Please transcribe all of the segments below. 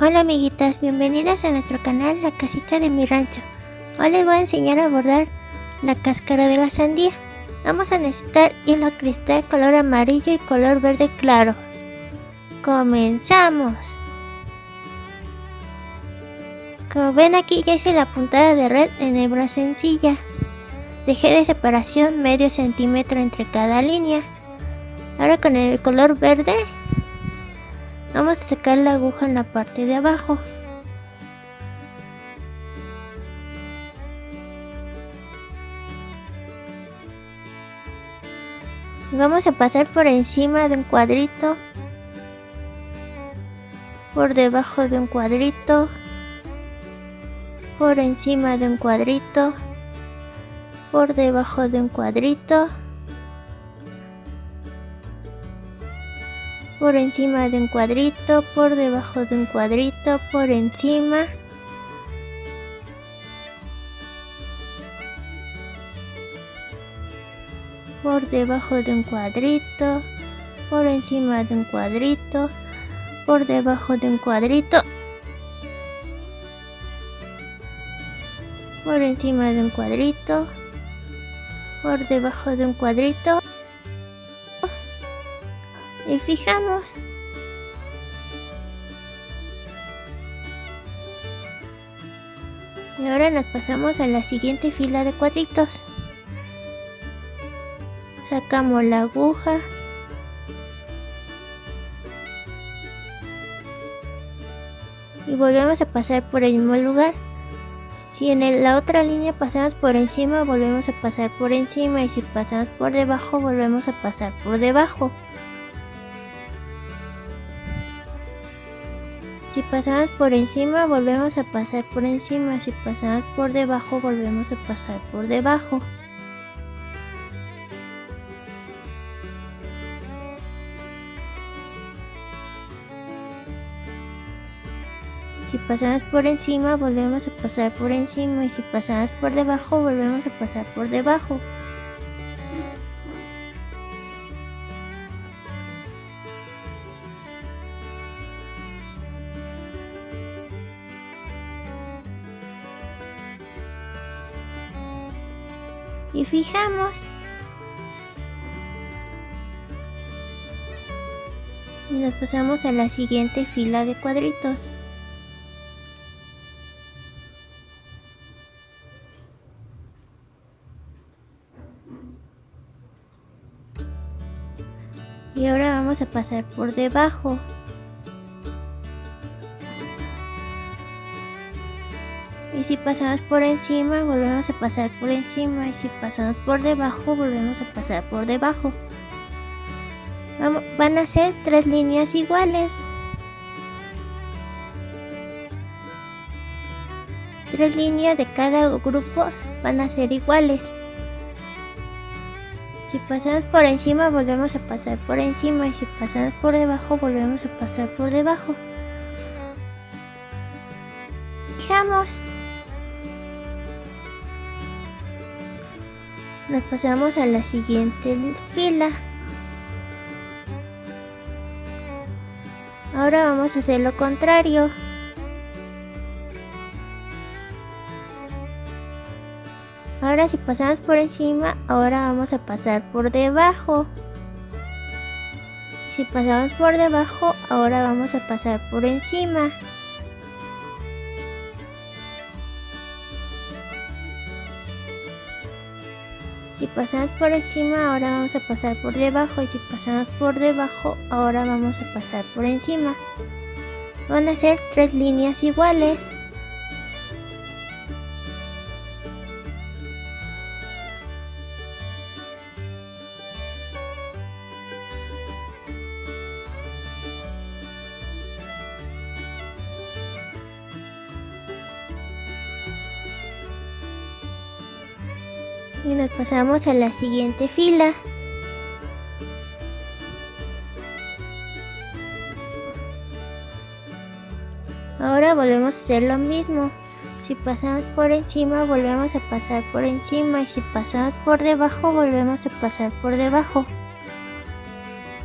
Hola amiguitas, bienvenidas a nuestro canal La Casita de mi Rancho. Hoy les voy a enseñar a bordar la cáscara de la sandía. Vamos a necesitar hilo cristal color amarillo y color verde claro. ¡Comenzamos! Como ven aquí ya hice la puntada de red en hebra sencilla. Dejé de separación medio centímetro entre cada línea. Ahora con el color verde vamos a sacar la aguja en la parte de abajo. Vamos a pasar por encima de un cuadrito, por debajo de un cuadrito, por encima de un cuadrito, por debajo de un cuadrito, por encima de un cuadrito, por debajo de un cuadrito, por encima, por debajo de un cuadrito, por encima de un cuadrito, por debajo de un cuadrito, por encima de un cuadrito, por debajo de un cuadrito y fijamos. Y ahora nos pasamos a la siguiente fila de cuadritos. Sacamos la aguja y volvemos a pasar por el mismo lugar. Si en la otra línea pasamos por encima, volvemos a pasar por encima, y si pasamos por debajo, volvemos a pasar por debajo. Si pasamos por encima, volvemos a pasar por encima, si pasamos por debajo, volvemos a pasar por debajo. Si pasamos por encima, volvemos a pasar por encima, y si pasamos por debajo, volvemos a pasar por debajo. Y fijamos. Y nos pasamos a la siguiente fila de cuadritos. Y ahora vamos a pasar por debajo. Y si pasamos por encima, volvemos a pasar por encima, y si pasamos por debajo, volvemos a pasar por debajo. Van a ser 3 líneas iguales. 3 líneas de cada grupo van a ser iguales. Si pasamos por encima, volvemos a pasar por encima, y si pasamos por debajo, volvemos a pasar por debajo. Fijamos. Nos pasamos a la siguiente fila. Ahora vamos a hacer lo contrario. Ahora si pasamos por encima, ahora vamos a pasar por debajo. Si pasamos por debajo, ahora vamos a pasar por encima. Si pasamos por encima, ahora vamos a pasar por debajo, y si pasamos por debajo, ahora vamos a pasar por encima. Van a ser 3 líneas iguales. Y nos pasamos a la siguiente fila. Ahora volvemos a hacer lo mismo. Si pasamos por encima, volvemos a pasar por encima, y si pasamos por debajo, volvemos a pasar por debajo.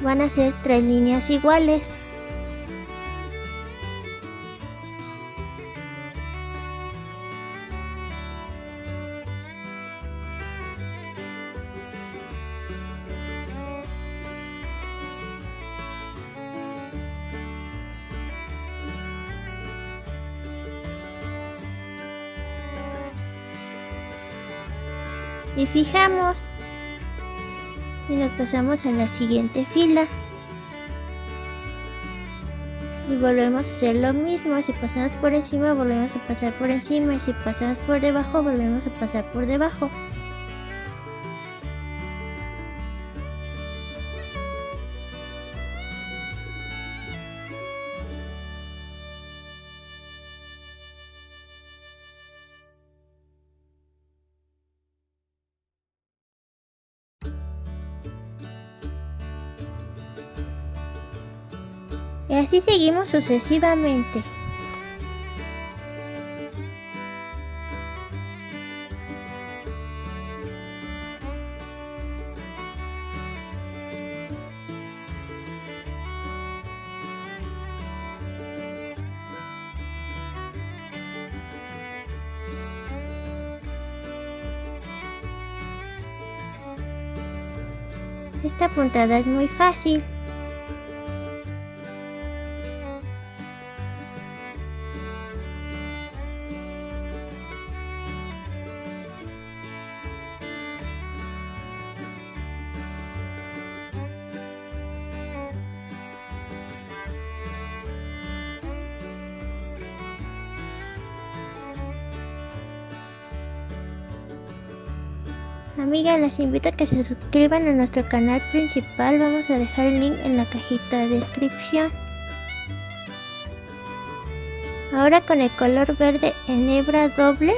Van a ser 3 líneas iguales. y fijamos y nos pasamos a la siguiente fila y volvemos a hacer lo mismo. Si pasamos por encima, volvemos a pasar por encima, y si pasamos por debajo, volvemos a pasar por debajo. Y así seguimos sucesivamente. Esta puntada es muy fácil. Amigas, las invito a que se suscriban a nuestro canal principal. Vamos a dejar el link en la cajita de descripción. Ahora con el color verde en hebra doble,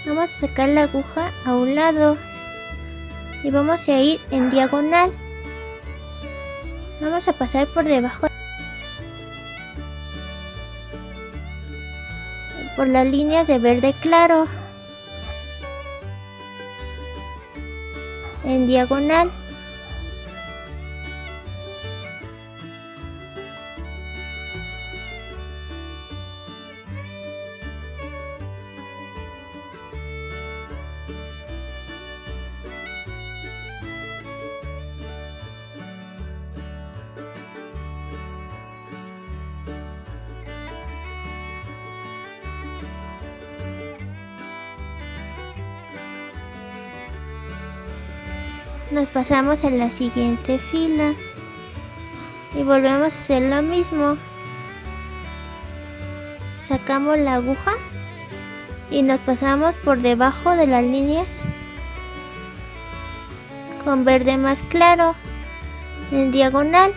vamos a sacar la aguja a un lado y vamos a ir en diagonal. Vamos a pasar por debajo por las líneas de verde claro en diagonal. Nos pasamos a la siguiente fila y volvemos a hacer lo mismo. Sacamos la aguja y nos pasamos por debajo de las líneas con verde más claro en diagonal.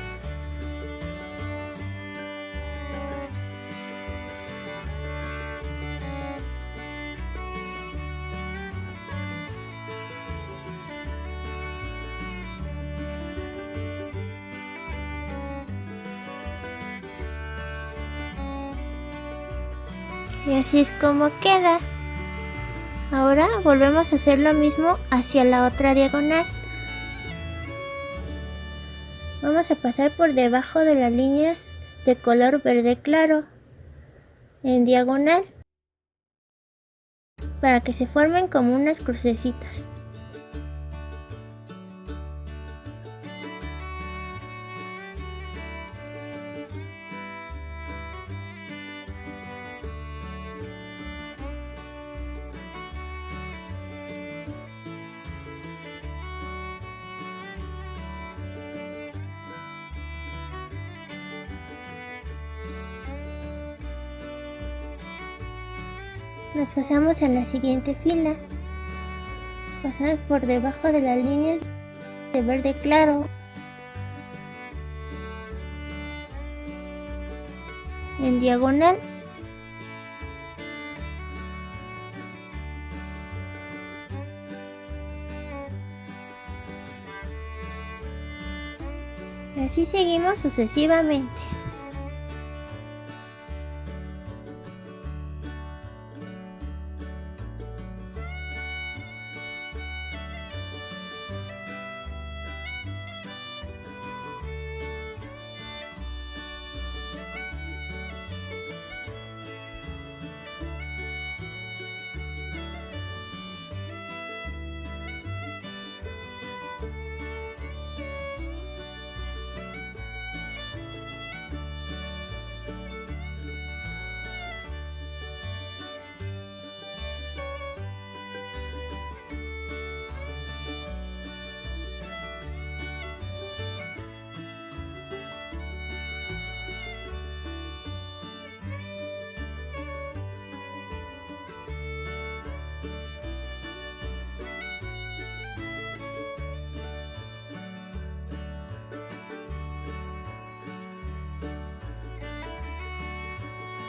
Y así es como queda. Ahora volvemos a hacer lo mismo hacia la otra diagonal. Vamos a pasar por debajo de las líneas de color verde claro en diagonal para que se formen como unas crucecitas. Nos pasamos a la siguiente fila. Pasamos por debajo de las líneas de verde claro en diagonal. Así seguimos sucesivamente.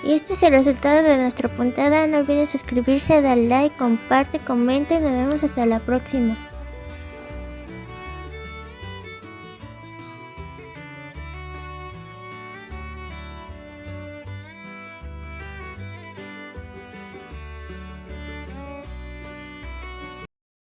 Y este es el resultado de nuestra puntada. No olviden suscribirse, dar like, comparte, comente. Nos vemos hasta la próxima.